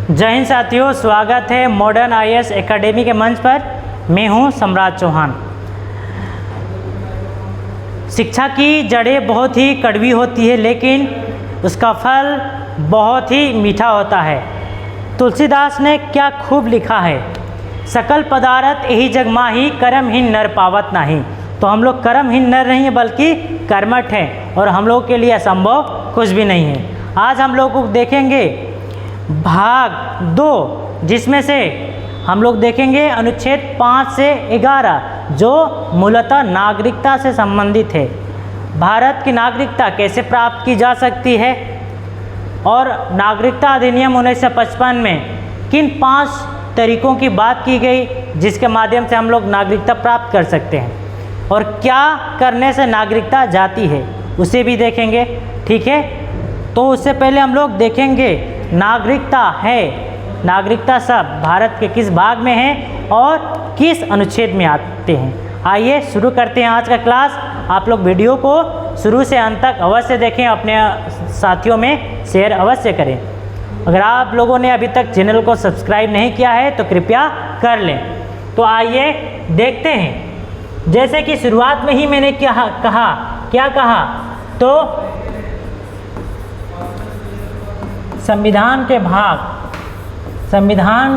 जय हिंद साथियों, स्वागत है मॉडर्न आईएएस एकेडमी के मंच पर। मैं हूं सम्राट चौहान। शिक्षा की जड़ें बहुत ही कड़वी होती है, लेकिन उसका फल बहुत ही मीठा होता है। तुलसीदास ने क्या खूब लिखा है, सकल पदार्थ यही जग माही, कर्महीन नर पावत नहीं। तो हम लोग कर्महीन नर नहीं है, बल्कि कर्मठ हैं, और हम लोग के लिए असंभव कुछ भी नहीं है। आज हम लोग को देखेंगे भाग 2, जिसमें से हम लोग देखेंगे अनुच्छेद 5 से 11, जो मूलतः नागरिकता से संबंधित है। भारत की नागरिकता कैसे प्राप्त की जा सकती है, और नागरिकता अधिनियम 1955 में किन 5 तरीकों की बात की गई जिसके माध्यम से हम लोग नागरिकता प्राप्त कर सकते हैं, और क्या करने से नागरिकता जाती है, उसे भी देखेंगे। ठीक है, तो उससे पहले हम लोग देखेंगे नागरिकता है, नागरिकता शब्द भारत के किस भाग में है और किस अनुच्छेद में आते हैं। आइए शुरू करते हैं आज का क्लास। आप लोग वीडियो को शुरू से अंत तक अवश्य देखें, अपने साथियों में शेयर अवश्य करें। अगर आप लोगों ने अभी तक चैनल को सब्सक्राइब नहीं किया है तो कृपया कर लें। तो आइए देखते हैं। जैसे कि शुरुआत में ही मैंने क्या कहा, तो संविधान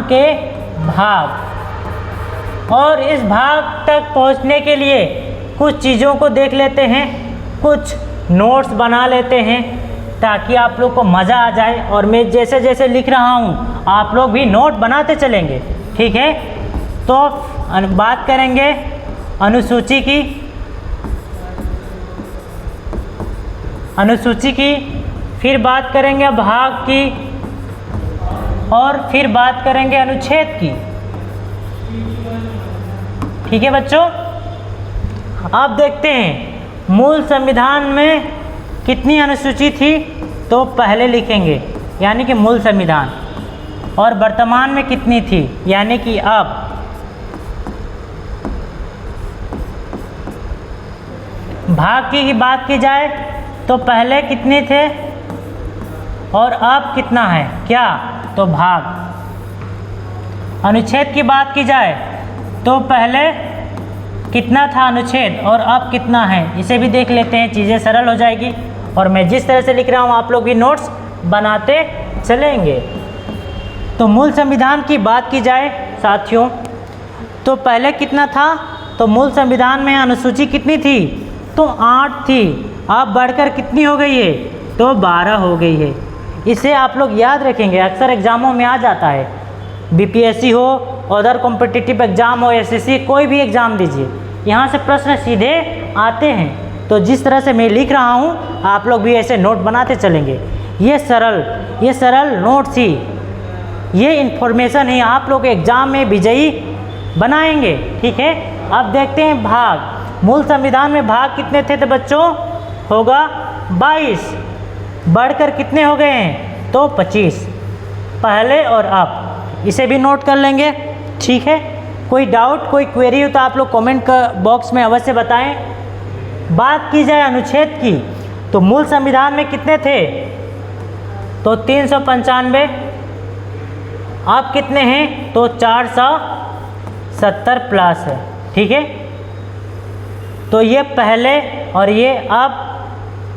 के भाग, और इस भाग तक पहुंचने के लिए कुछ चीज़ों को देख लेते हैं, कुछ नोट्स बना लेते हैं, ताकि आप लोग को मज़ा आ जाए। और मैं जैसे जैसे लिख रहा हूँ आप लोग भी नोट बनाते चलेंगे। ठीक है, तो बात करेंगे अनुसूची की, फिर बात करेंगे भाग की, और फिर बात करेंगे अनुच्छेद की। ठीक है बच्चों, अब देखते हैं मूल संविधान में कितनी अनुसूची थी। तो पहले लिखेंगे यानी कि मूल संविधान, और वर्तमान में कितनी थी यानी कि अब। भाग की बात की जाए तो पहले कितने थे और अब कितना है, क्या, तो भाग। अनुच्छेद की बात की जाए तो पहले कितना था अनुच्छेद और अब कितना है, इसे भी देख लेते हैं, चीज़ें सरल हो जाएगी। और मैं जिस तरह से लिख रहा हूँ आप लोग भी नोट्स बनाते चलेंगे। तो मूल संविधान की बात की जाए साथियों, तो पहले कितना था, तो मूल संविधान में अनुसूची कितनी थी, तो 8 थी। अब बढ़कर कितनी हो गई है, तो 12 हो गई है। इसे आप लोग याद रखेंगे, अक्सर एग्जामों में आ जाता है। बीपीएससी हो, अदर कॉम्पिटिटिव एग्जाम हो, एसएससी, कोई भी एग्ज़ाम दीजिए, यहाँ से प्रश्न सीधे आते हैं। तो जिस तरह से मैं लिख रहा हूँ आप लोग भी ऐसे नोट बनाते चलेंगे। ये सरल नोट्स ही, ये इन्फॉर्मेशन ही आप लोग एग्ज़ाम में विजयी बनाएंगे। ठीक है, अब देखते हैं भाग। मूल संविधान में भाग कितने थे तो बच्चों, होगा 22। बढ़कर कितने हो गए हैं, तो 25। पहले और अब, इसे भी नोट कर लेंगे। ठीक है, कोई डाउट, कोई क्वेरी हो तो आप लोग कमेंट बॉक्स में अवश्य बताएं। बात की जाए अनुच्छेद की, तो मूल संविधान में कितने थे, तो 395। अब कितने हैं, तो 470 प्लस है। ठीक है, तो ये पहले और ये अब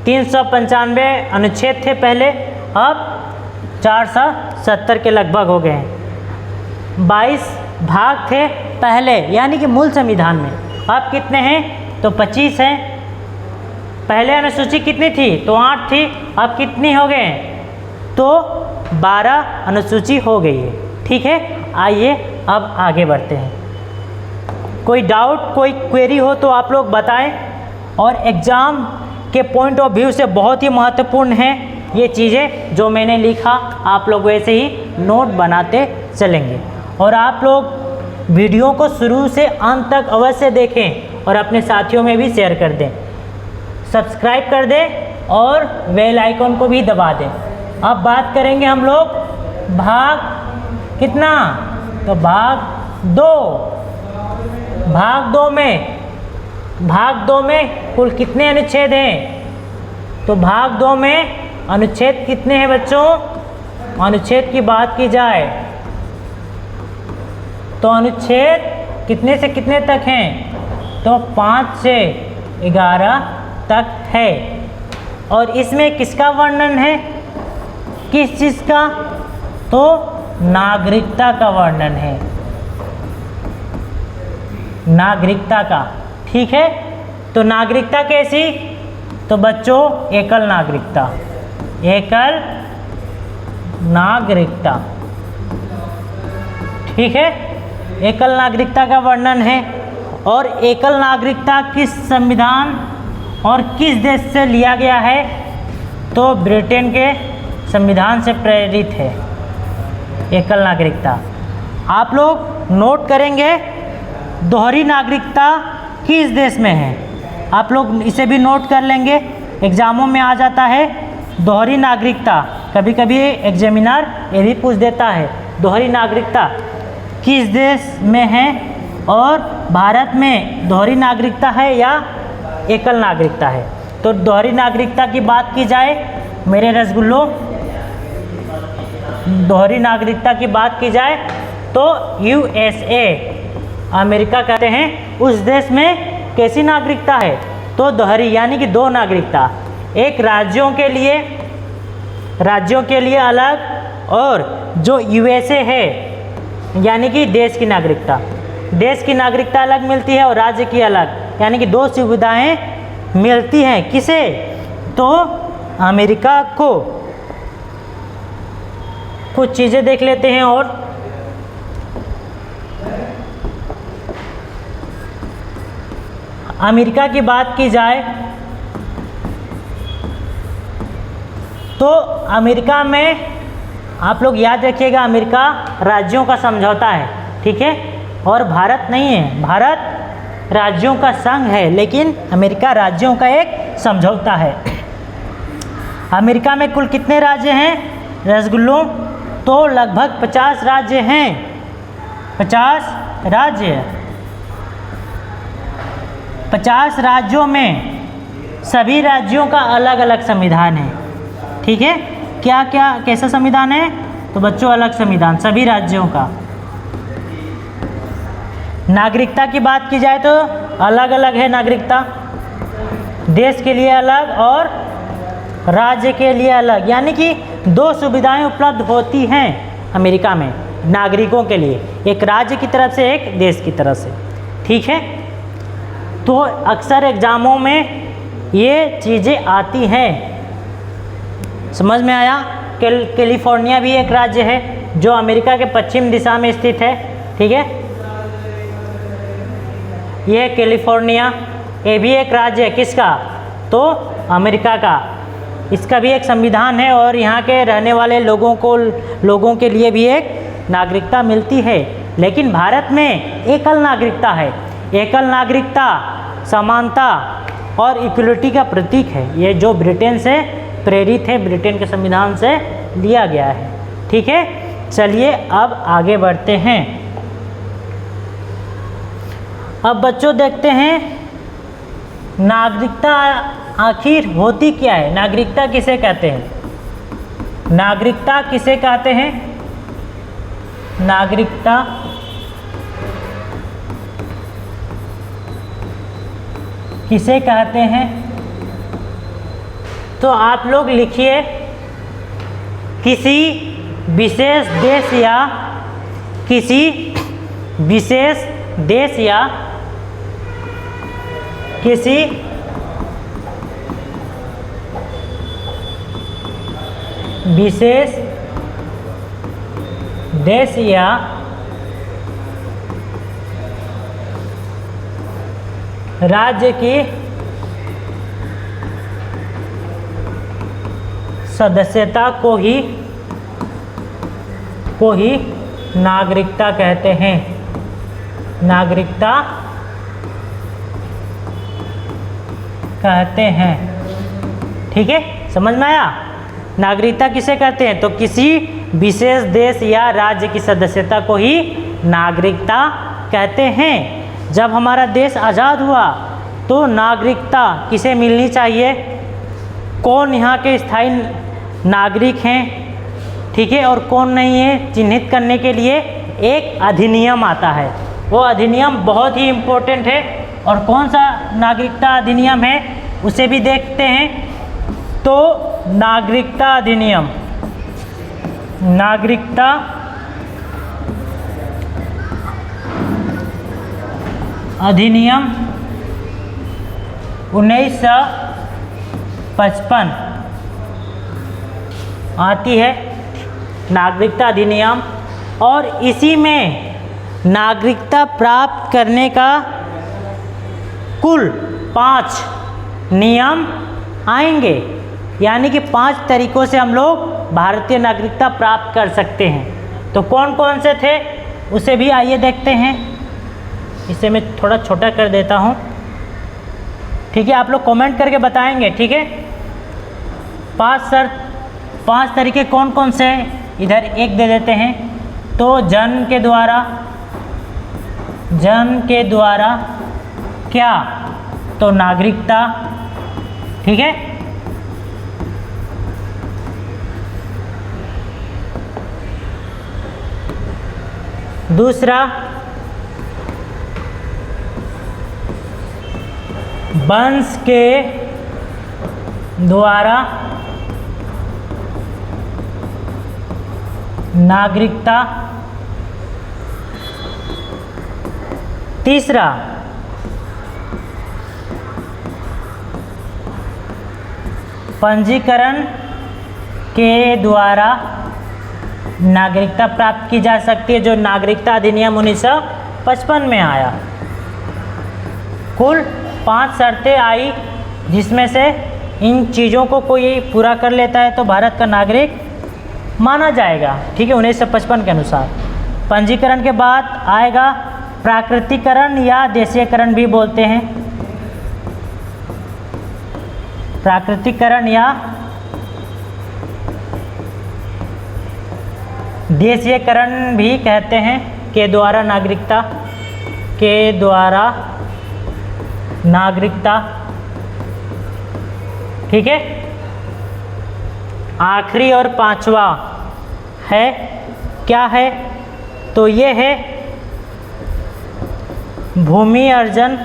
395 अनुच्छेद थे पहले, अब 470 के लगभग हो गए हैं। 22 भाग थे पहले यानी कि मूल संविधान में, अब कितने हैं, तो 25 हैं। पहले अनुसूची कितनी थी, तो 8 थी, अब कितनी हो गए, तो 12 अनुसूची हो गई है। ठीक है, आइए अब आगे बढ़ते हैं। कोई डाउट, कोई क्वेरी हो तो आप लोग बताएं। और एग्ज़ाम के पॉइंट ऑफ व्यू से बहुत ही महत्वपूर्ण है ये चीज़ें जो मैंने लिखा, आप लोग वैसे ही नोट बनाते चलेंगे। और आप लोग वीडियो को शुरू से अंत तक अवश्य देखें और अपने साथियों में भी शेयर कर दें, सब्सक्राइब कर दें और बेल आइकन को भी दबा दें। अब बात करेंगे हम लोग भाग कितना, तो भाग 2। भाग दो में कुल कितने अनुच्छेद हैं, तो भाग 2 में अनुच्छेद कितने हैं बच्चों, अनुच्छेद की बात की जाए तो अनुच्छेद कितने से कितने तक हैं? तो 5 से 11 तक है। और इसमें किसका वर्णन है? किस चीज़ का? तो नागरिकता का वर्णन है, नागरिकता का। ठीक है, तो नागरिकता कैसी? तो बच्चों एकल नागरिकता, एकल नागरिकता। ठीक है, एकल नागरिकता का वर्णन है। और एकल नागरिकता किस संविधान और किस देश से लिया गया है? तो ब्रिटेन के संविधान से प्रेरित है एकल नागरिकता। आप लोग नोट करेंगे दोहरी नागरिकता किस देश में है, आप लोग इसे भी नोट कर लेंगे, एग्जामों में आ जाता है दोहरी नागरिकता। कभी कभी एग्जामिनर ये भी पूछ देता है दोहरी नागरिकता किस देश में है, और भारत में दोहरी नागरिकता है या एकल नागरिकता है। तो दोहरी नागरिकता की बात की जाए मेरे रसगुल्लों, दोहरी नागरिकता की बात की जाए तो USA अमेरिका कहते हैं, उस देश में कैसी नागरिकता है? तो दोहरी, यानी कि दो नागरिकता, एक राज्यों के लिए अलग, और जो USA है यानी कि देश की नागरिकता, देश की नागरिकता अलग मिलती है और राज्य की अलग, यानी कि दो सुविधाएं मिलती हैं। किसे? तो अमेरिका को। कुछ चीज़ें देख लेते हैं और अमेरिका की बात की जाए तो अमेरिका में आप लोग याद रखिएगा अमेरिका राज्यों का समझौता है, ठीक है, और भारत नहीं है, भारत राज्यों का संघ है, लेकिन अमेरिका राज्यों का एक समझौता है। अमेरिका में कुल कितने राज्य हैं रसगुल्लों? तो लगभग 50 राज्य हैं, 50 राज्य। 50 राज्यों में सभी राज्यों का अलग अलग संविधान है। ठीक है, क्या क्या कैसा संविधान है? तो बच्चों अलग संविधान सभी राज्यों का। नागरिकता की बात की जाए तो अलग अलग है नागरिकता, देश के लिए अलग और राज्य के लिए अलग, यानी कि दो सुविधाएं उपलब्ध होती हैं अमेरिका में नागरिकों के लिए, एक राज्य की तरफ से एक देश की तरफ से। ठीक है, तो अक्सर एग्जामों में ये चीज़ें आती हैं, समझ में आया? कैलिफोर्निया भी एक राज्य है जो अमेरिका के पश्चिम दिशा में स्थित है। ठीक है, ये कैलिफोर्निया, ये भी एक राज्य है, किसका? तो अमेरिका का। इसका भी एक संविधान है और यहाँ के रहने वाले लोगों के लिए भी एक नागरिकता मिलती है। लेकिन भारत में एकल नागरिकता है। एकल नागरिकता समानता और इक्वलिटी का प्रतीक है। ये जो ब्रिटेन से प्रेरित है, ब्रिटेन के संविधान से लिया गया है। ठीक है, चलिए अब आगे बढ़ते हैं। अब बच्चों देखते हैं नागरिकता आखिर होती क्या है, नागरिकता किसे कहते हैं? नागरिकता किसे कहते हैं? नागरिकता किसे कहते हैं? तो आप लोग लिखिए, किसी विशेष देश या किसी विशेष देश या किसी विशेष देश या राज्य की सदस्यता को ही नागरिकता कहते हैं। नागरिकता कहते हैं। ठीक है, समझ में आया? नागरिकता किसे कहते हैं? तो किसी विशेष देश या राज्य की सदस्यता को ही नागरिकता कहते हैं। जब हमारा देश आज़ाद हुआ तो नागरिकता किसे मिलनी चाहिए? कौन यहाँ के स्थायी नागरिक हैं? ठीक है, और कौन नहीं है चिन्हित करने के लिए एक अधिनियम आता है। वो अधिनियम बहुत ही इम्पोर्टेंट है, और कौन सा नागरिकता अधिनियम है उसे भी देखते हैं। तो नागरिकता अधिनियम, नागरिकता अधिनियम 1955 आती है, नागरिकता अधिनियम, और इसी में नागरिकता प्राप्त करने का कुल 5 नियम आएंगे, यानी कि 5 तरीक़ों से हम लोग भारतीय नागरिकता प्राप्त कर सकते हैं। तो कौन कौन से थे उसे भी आइए देखते हैं। इसे मैं थोड़ा छोटा कर देता हूँ, ठीक है, आप लोग कमेंट करके बताएंगे, ठीक है। 5 तरीके कौन कौन से हैं, इधर एक दे देते हैं। तो जन्म के द्वारा क्या, तो नागरिकता, ठीक है। दूसरा, वंश के द्वारा नागरिकता। तीसरा, पंजीकरण के द्वारा नागरिकता प्राप्त की जा सकती है, जो नागरिकता अधिनियम 1955 में आया। कुल 5 शर्तें आई, जिसमें से इन चीज़ों को कोई पूरा कर लेता है तो भारत का नागरिक माना जाएगा, ठीक है, 1955 के अनुसार। पंजीकरण के बाद आएगा प्राकृतिकरण या देशीयकरण भी बोलते हैं, प्राकृतिकरण या देशीयकरण भी कहते हैं, के द्वारा नागरिकता, ठीक है। आखिरी और 5वां है, क्या है, तो ये है भूमि अर्जन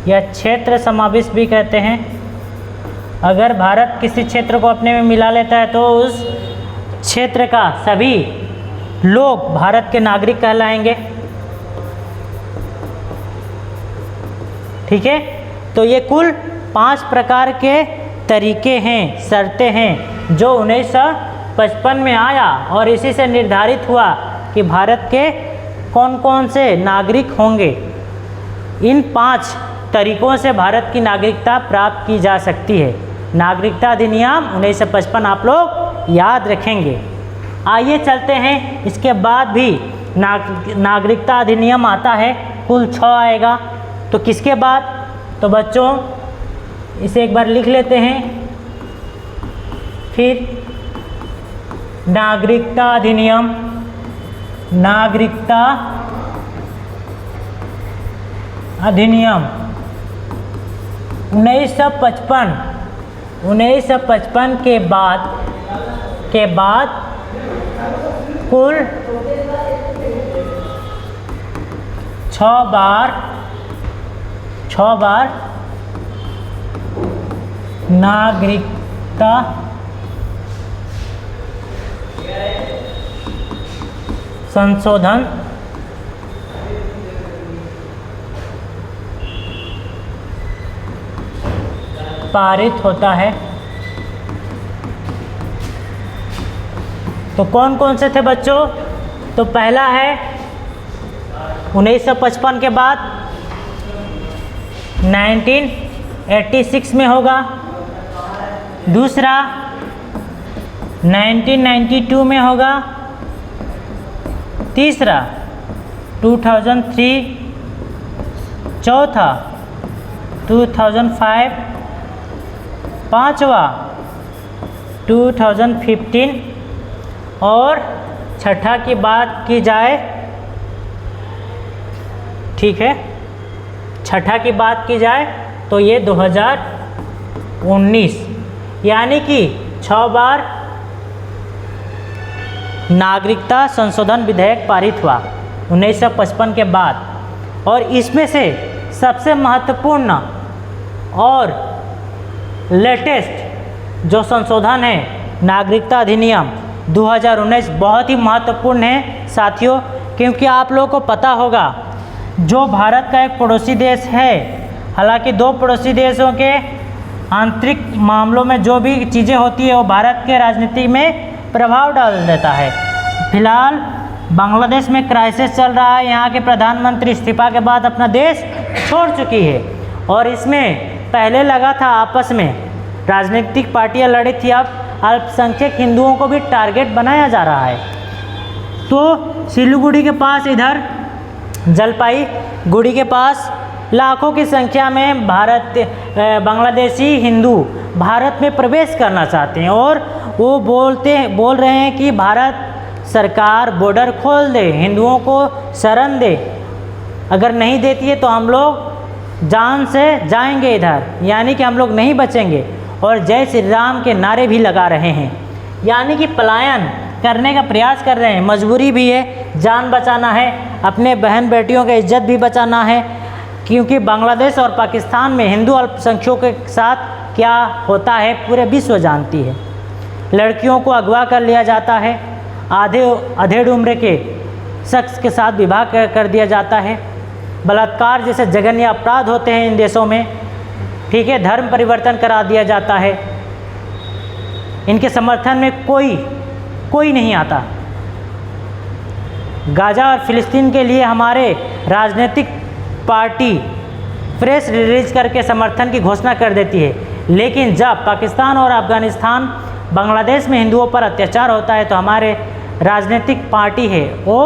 या क्षेत्र समावेश भी कहते हैं। अगर भारत किसी क्षेत्र को अपने में मिला लेता है तो उस क्षेत्र का सभी लोग भारत के नागरिक कहलाएंगे, ठीक है। तो ये कुल 5 प्रकार के तरीके हैं, शर्तें हैं, जो 1955 में आया, और इसी से निर्धारित हुआ कि भारत के कौन कौन से नागरिक होंगे। इन 5 तरीक़ों से भारत की नागरिकता प्राप्त की जा सकती है। नागरिकता अधिनियम 1955 आप लोग याद रखेंगे। आइए चलते हैं, इसके बाद भी नागरिकता अधिनियम आता है, कुल 6 आएगा। तो किसके बाद, तो बच्चों इसे एक बार लिख लेते हैं। फिर नागरिकता अधिनियम, नागरिकता अधिनियम 1955 के बाद कुल 6 बार नागरिकता संशोधन पारित होता है। तो कौन कौन से थे बच्चों, तो पहला है 1955 के बाद 1986 में होगा। दूसरा 1992 में होगा। तीसरा 2003, चौथा 2005, पांचवा 2015, और छठा की बात की जाए, ठीक है, छठा की बात की जाए तो ये 2019, यानी कि 6 बार नागरिकता संशोधन विधेयक पारित हुआ 1955 के बाद, और इसमें से सबसे महत्वपूर्ण और लेटेस्ट जो संशोधन है नागरिकता अधिनियम 2019 बहुत ही महत्वपूर्ण है साथियों, क्योंकि आप लोगों को पता होगा जो भारत का एक पड़ोसी देश है, हालांकि दो पड़ोसी देशों के आंतरिक मामलों में जो भी चीज़ें होती है वो भारत के राजनीति में प्रभाव डाल देता है। फिलहाल बांग्लादेश में क्राइसिस चल रहा है, यहाँ के प्रधानमंत्री इस्तीफा के बाद अपना देश छोड़ चुकी है, और इसमें पहले लगा था आपस में राजनीतिक पार्टियां लड़ी थी, अब अल्पसंख्यक हिंदुओं को भी टारगेट बनाया जा रहा है। तो सिलीगुड़ी के पास, इधर जलपाईगुड़ी के पास लाखों की संख्या में बांग्लादेशी हिंदू भारत में प्रवेश करना चाहते हैं, और वो बोल रहे हैं कि भारत सरकार बॉर्डर खोल दे, हिंदुओं को शरण दे, अगर नहीं देती है तो हम लोग जान से जाएंगे इधर, यानी कि हम लोग नहीं बचेंगे, और जय श्री राम के नारे भी लगा रहे हैं, यानी कि पलायन करने का प्रयास कर रहे हैं। मजबूरी भी है, जान बचाना है, अपने बहन बेटियों की इज्जत भी बचाना है, क्योंकि बांग्लादेश और पाकिस्तान में हिंदू अल्पसंख्यकों के साथ क्या होता है पूरे विश्व जानती है। लड़कियों को अगवा कर लिया जाता है, अधेड़ उम्र के शख्स के साथ विवाह कर दिया जाता है, बलात्कार जैसे जघन्य अपराध होते हैं इन देशों में, ठीक है, धर्म परिवर्तन करा दिया जाता है, इनके समर्थन में कोई नहीं आता। गाज़ा और फिलिस्तीन के लिए हमारे राजनीतिक पार्टी प्रेस रिलीज करके समर्थन की घोषणा कर देती है, लेकिन जब पाकिस्तान और अफ़गानिस्तान बांग्लादेश में हिंदुओं पर अत्याचार होता है तो हमारे राजनीतिक पार्टी है वो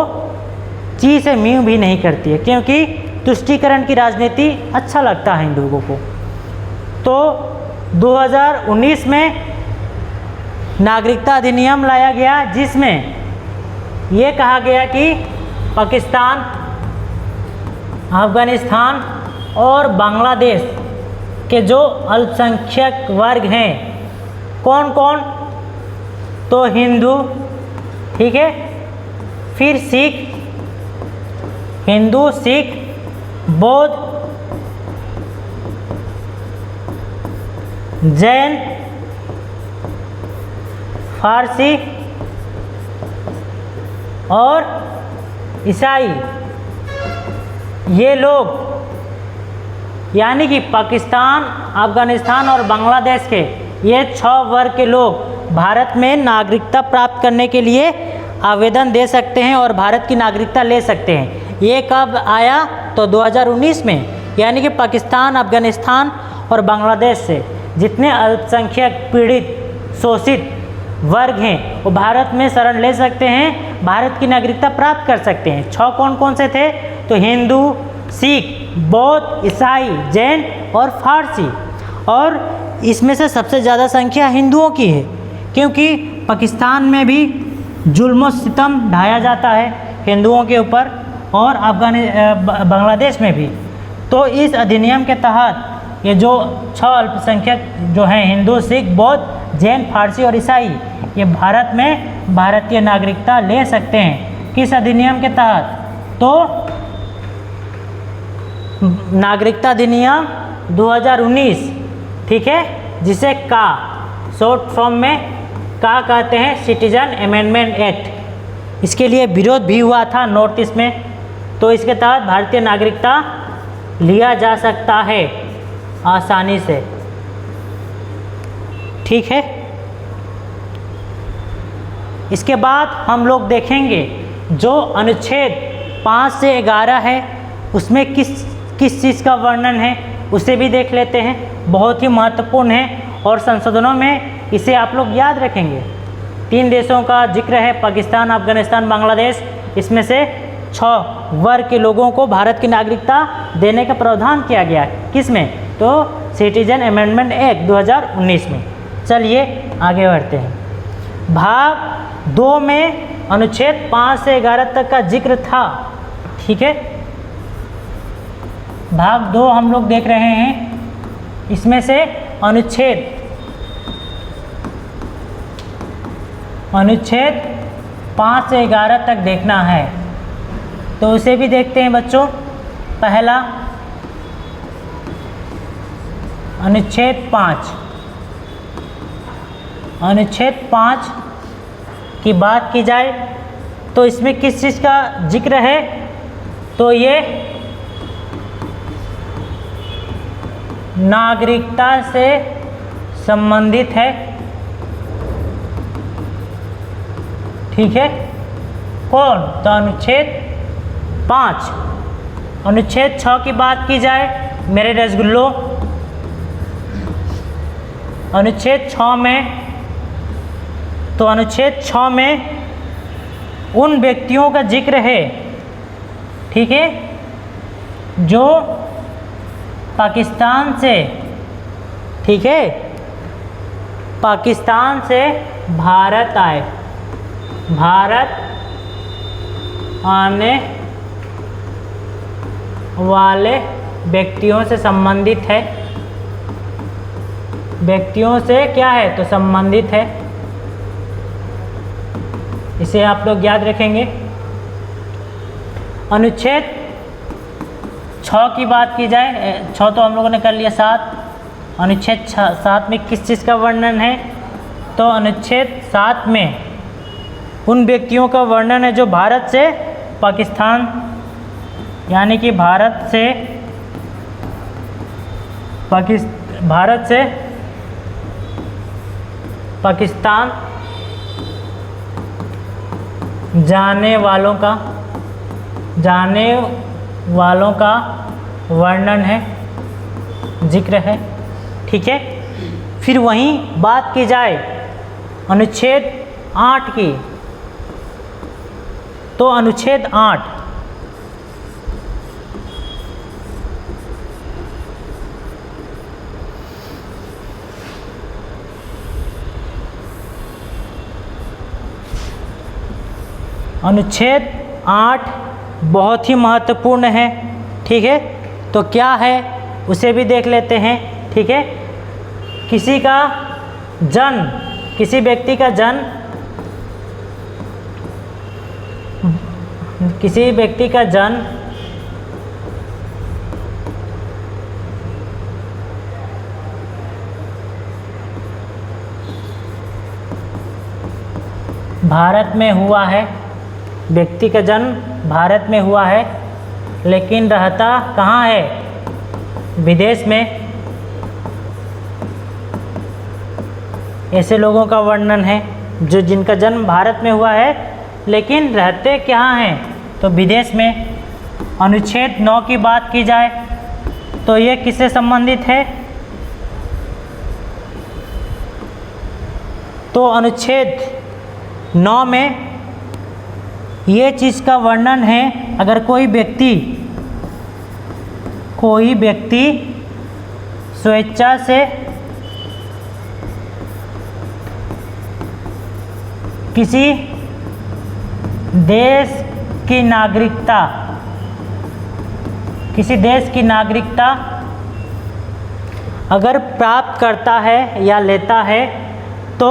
ची से म्यू भी नहीं करती है, क्योंकि तुष्टीकरण की राजनीति अच्छा लगता है हिंदुओं को। तो 2019 में नागरिकता अधिनियम लाया गया, जिसमें ये कहा गया कि पाकिस्तान, अफ़गानिस्तान और बांग्लादेश के जो अल्पसंख्यक वर्ग हैं, कौन कौन, तो हिंदू, ठीक है, फिर सिख, हिंदू, सिख, बौद्ध, जैन, फारसी और ईसाई, ये लोग, यानी कि पाकिस्तान, अफ़गानिस्तान और बांग्लादेश के ये 6 वर्ग के लोग भारत में नागरिकता प्राप्त करने के लिए आवेदन दे सकते हैं और भारत की नागरिकता ले सकते हैं। ये कब आया, तो 2019 में, यानी कि पाकिस्तान, अफ़गानिस्तान और बांग्लादेश से जितने अल्पसंख्यक, पीड़ित, शोषित वर्ग हैं वो भारत में शरण ले सकते हैं, भारत की नागरिकता प्राप्त कर सकते हैं। 6 कौन कौन से थे, तो हिंदू, सिख, बौद्ध, ईसाई, जैन और फारसी, और इसमें से सबसे ज़्यादा संख्या हिंदुओं की है, क्योंकि पाकिस्तान में भी जुल्म सितम ढाया जाता है हिंदुओं के ऊपर, और बांग्लादेश में भी। तो इस अधिनियम के तहत ये जो 6 अल्पसंख्यक जो हैं, हिंदू, सिख, बौद्ध, जैन, फारसी और ईसाई, ये भारत में भारतीय नागरिकता ले सकते हैं। किस अधिनियम के तहत, तो नागरिकता अधिनियम 2019, ठीक है, जिसे का शॉर्ट फॉर्म में का कहते हैं, सिटीजन अमेंडमेंट एक्ट। इसके लिए विरोध भी हुआ था नॉर्थ ईस्ट में, तो इसके तहत भारतीय नागरिकता लिया जा सकता है आसानी से, ठीक है। इसके बाद हम लोग देखेंगे जो अनुच्छेद 5 से 11 है, उसमें किस चीज़ का वर्णन है उसे भी देख लेते हैं, बहुत ही महत्वपूर्ण है, और संशोधनों में इसे आप लोग याद रखेंगे। 3 देशों का जिक्र है, पाकिस्तान, अफ़गानिस्तान, बांग्लादेश, इसमें से 6 वर्ग के लोगों को भारत की नागरिकता देने का प्रावधान किया गया। किस में, तो सिटीजन अमेंडमेंट एक्ट 2019 में। चलिए आगे बढ़ते हैं। भाग 2 में अनुच्छेद 5 से 11 तक का जिक्र था, ठीक है। भाग 2 हम लोग देख रहे हैं, इसमें से अनुच्छेद 5 से 11 तक देखना है। तो उसे भी देखते हैं बच्चों। पहला अनुच्छेद 5, अनुच्छेद 5 की बात की जाए तो इसमें किस चीज़ का जिक्र है? तो ये नागरिकता से संबंधित है। ठीक है, कौन? तो अनुच्छेद 5। अनुच्छेद 6 की बात की जाए मेरे रसगुल्लो, अनुच्छेद 6 में, तो अनुच्छेद 6 में उन व्यक्तियों का जिक्र है, ठीक है, जो पाकिस्तान से, ठीक है, पाकिस्तान से भारत आए, भारत आने वाले व्यक्तियों से संबंधित है। व्यक्तियों से क्या है? तो संबंधित है। इसे आप लोग याद रखेंगे। अनुच्छेद 6 की बात की जाए, 6 तो हम लोगों ने कर लिया। 7, अनुच्छेद 7 में किस चीज़ का वर्णन है? तो अनुच्छेद 7 में उन व्यक्तियों का वर्णन है जो भारत से पाकिस्तान, यानी कि भारत से पाकिस्तान जाने वालों का वर्णन है, जिक्र है। ठीक है, फिर वहीं बात की जाए अनुच्छेद 8 की, तो अनुच्छेद 8 अनुच्छेद 8 बहुत ही महत्वपूर्ण है। ठीक है, तो क्या है उसे भी देख लेते हैं। ठीक है, किसी व्यक्ति का जन्म भारत में हुआ है, व्यक्ति का जन्म भारत में हुआ है, लेकिन रहता कहाँ है? विदेश में। ऐसे लोगों का वर्णन है जिनका जन्म भारत में हुआ है लेकिन रहते कहाँ हैं? तो विदेश में। अनुच्छेद 9 की बात की जाए तो ये किससे संबंधित है? तो अनुच्छेद 9 में ये चीज़ का वर्णन है, अगर कोई व्यक्ति स्वेच्छा से किसी देश की नागरिकता अगर प्राप्त करता है या लेता है तो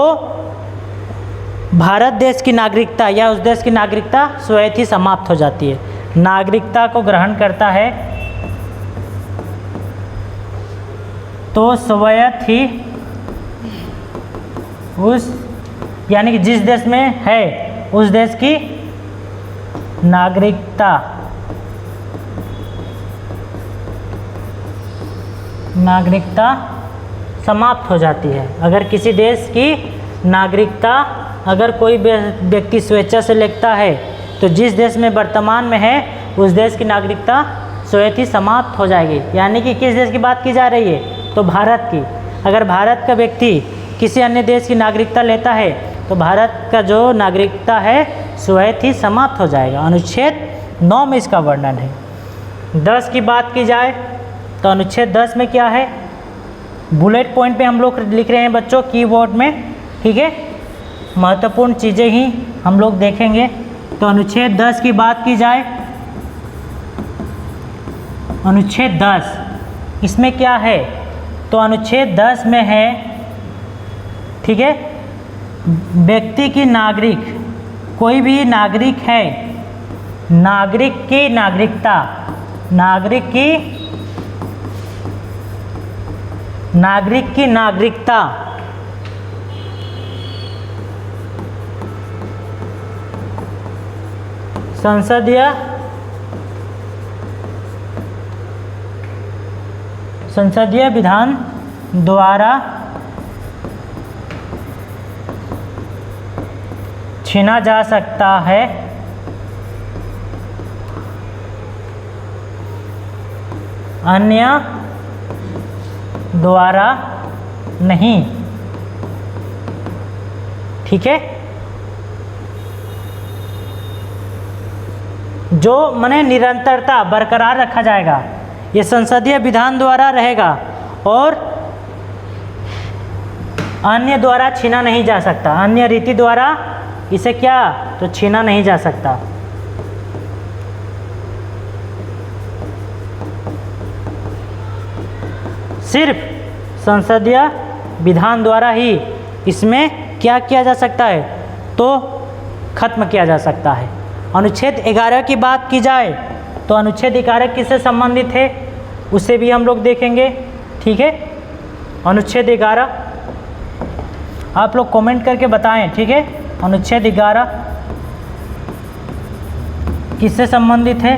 भारत देश की नागरिकता या उस देश की नागरिकता स्वयं ही समाप्त हो जाती है। नागरिकता को ग्रहण करता है तो स्वयं ही यानी कि जिस देश में है उस देश की नागरिकता समाप्त हो जाती है। अगर किसी देश की नागरिकता अगर कोई व्यक्ति स्वेच्छा से लेता है तो जिस देश में वर्तमान में है उस देश की नागरिकता स्वयं ही समाप्त हो जाएगी। यानी कि किस देश की बात की जा रही है? तो भारत की। अगर भारत का व्यक्ति किसी अन्य देश की नागरिकता लेता है तो भारत का जो नागरिकता है स्वयं ही समाप्त हो जाएगा। अनुच्छेद 9 में इसका वर्णन है। 10 की बात की जाए तो अनुच्छेद 10 में क्या है? बुलेट पॉइंट पे हम लोग लिख रहे हैं बच्चों, कीबोर्ड में। ठीक है, महत्वपूर्ण चीज़ें ही हम लोग देखेंगे। तो अनुच्छेद 10 की बात की जाए, अनुच्छेद 10 इसमें क्या है? तो अनुच्छेद 10 में है, ठीक है, व्यक्ति की कोई भी नागरिक है, नागरिक की नागरिकता, नागरिक की नागरिकता संसदीय विधान द्वारा छीना जा सकता है, अन्य द्वारा नहीं। ठीक है, जो माने निरंतरता बरकरार रखा जाएगा, ये संसदीय विधान द्वारा रहेगा और अन्य द्वारा छीना नहीं जा सकता, अन्य रीति द्वारा इसे क्या तो छीना नहीं जा सकता। सिर्फ संसदीय विधान द्वारा ही इसमें क्या किया जा सकता है तो खत्म किया जा सकता है। अनुच्छेद 11 की बात की जाए तो अनुच्छेद 11 किससे संबंधित है उसे भी हम लोग देखेंगे। ठीक है, अनुच्छेद 11 आप लोग कमेंट करके बताएं। ठीक है, अनुच्छेद 11 किससे संबंधित है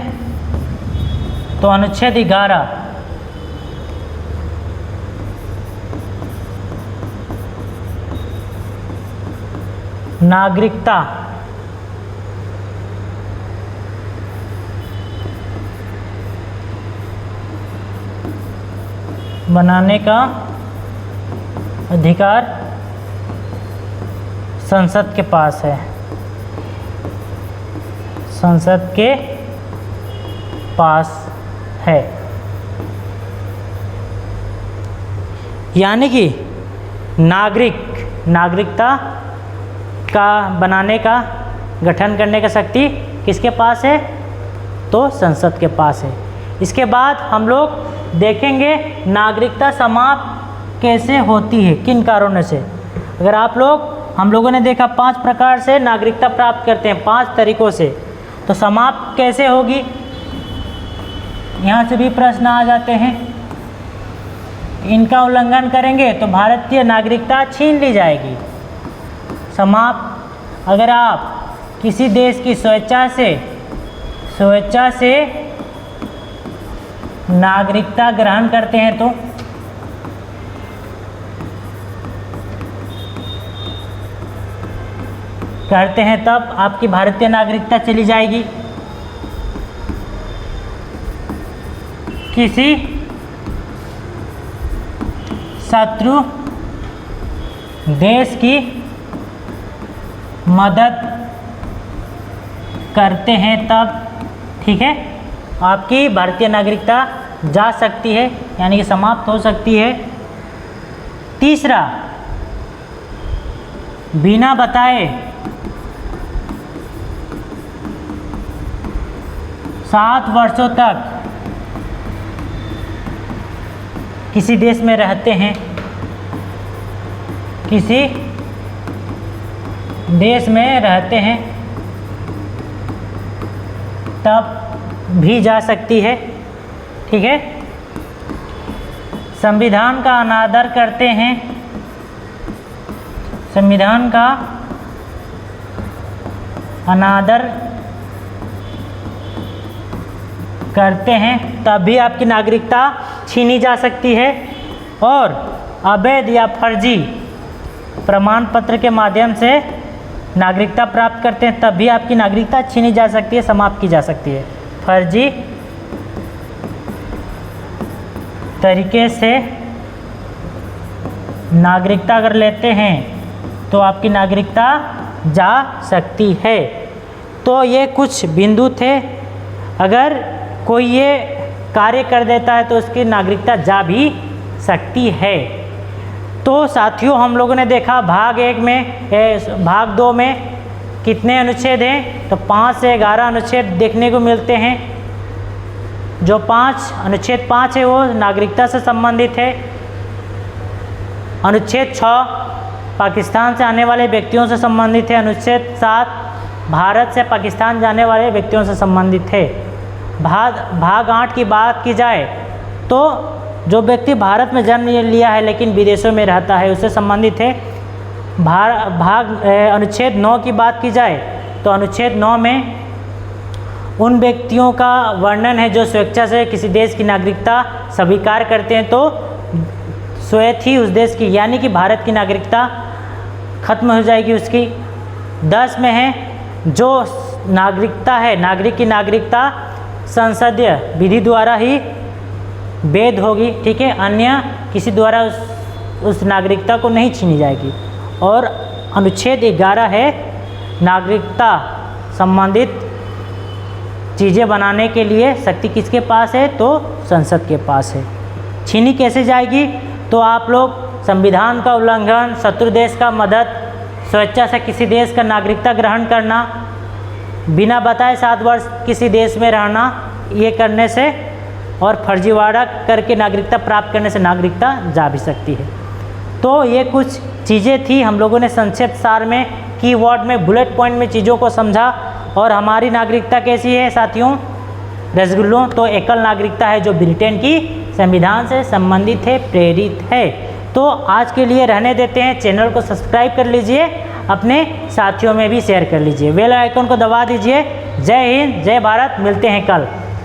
तो अनुच्छेद 11 नागरिकता बनाने का अधिकार संसद के पास है, संसद के पास है। यानी कि नागरिकता का बनाने का गठन करने का शक्ति किसके पास है तो संसद के पास है। इसके बाद हम लोग देखेंगे नागरिकता समाप्त कैसे होती है, किन कारणों से। अगर हम लोगों ने देखा 5 प्रकार से नागरिकता प्राप्त करते हैं, 5 तरीकों से, तो समाप्त कैसे होगी, यहाँ से भी प्रश्न आ जाते हैं। इनका उल्लंघन करेंगे तो भारतीय नागरिकता छीन ली जाएगी। समाप्त अगर आप किसी देश की स्वेच्छा से नागरिकता ग्रहण करते हैं तो तब आपकी भारतीय नागरिकता चली जाएगी। किसी शत्रु देश की मदद करते हैं तब, ठीक है, आपकी भारतीय नागरिकता जा सकती है, यानी कि समाप्त हो सकती है। तीसरा, बिना बताए 7 वर्षों तक किसी देश में रहते हैं, किसी देश में रहते हैं तब भी जा सकती है। ठीक है, संविधान का अनादर करते हैं, संविधान का अनादर करते हैं तब भी आपकी नागरिकता छीनी जा सकती है। और अवैध या फर्जी प्रमाण पत्र के माध्यम से नागरिकता प्राप्त करते हैं तब भी आपकी नागरिकता छीनी जा सकती है, समाप्त की जा सकती है। फर्जी तरीके से नागरिकता अगर लेते हैं तो आपकी नागरिकता जा सकती है। तो ये कुछ बिंदु थे, अगर कोई ये कार्य कर देता है तो उसकी नागरिकता जा भी सकती है। तो साथियों, हम लोगों ने देखा भाग 1 में, भाग 2 में कितने अनुच्छेद हैं तो 5 से 11 अनुच्छेद देखने को मिलते हैं। जो अनुच्छेद 5 है वो नागरिकता से संबंधित है। अनुच्छेद 6 पाकिस्तान से आने वाले व्यक्तियों से संबंधित है। अनुच्छेद 7 भारत से पाकिस्तान जाने वाले व्यक्तियों से संबंधित है। भाग 8 की बात की जाए तो जो व्यक्ति भारत में जन्म लिया है लेकिन विदेशों में रहता है उससे संबंधित है। अनुच्छेद 9 की बात की जाए तो अनुच्छेद 9 में उन व्यक्तियों का वर्णन है जो स्वेच्छा से किसी देश की नागरिकता स्वीकार करते हैं तो स्वयं ही उस देश की यानी कि भारत की नागरिकता खत्म हो जाएगी उसकी। 10 में है जो नागरिकता है, नागरिक की नागरिकता संसदीय विधि द्वारा ही वैध होगी, ठीक है, अन्य किसी द्वारा उस नागरिकता को नहीं छीनी जाएगी। और अनुच्छेद 11 है नागरिकता संबंधित चीज़ें बनाने के लिए शक्ति किसके पास है तो संसद के पास है। छीनी कैसे जाएगी तो आप लोग संविधान का उल्लंघन, शत्रु देश का मदद, स्वेच्छा से किसी देश का नागरिकता ग्रहण करना, बिना बताए 7 वर्ष किसी देश में रहना, ये करने से और फर्जीवाड़ा करके नागरिकता प्राप्त करने से नागरिकता जा भी सकती है। तो ये कुछ चीज़ें थी, हम लोगों ने संक्षिप्त सार में कीवर्ड में बुलेट पॉइंट में चीज़ों को समझा। और हमारी नागरिकता कैसी है साथियों, रसगुल्लों, तो एकल नागरिकता है जो ब्रिटेन की संविधान से संबंधित है, प्रेरित है। तो आज के लिए रहने देते हैं, चैनल को सब्सक्राइब कर लीजिए, अपने साथियों में भी शेयर कर लीजिए, बेल आइकन को दबा दीजिए। जय हिंद, जय भारत, मिलते हैं कल।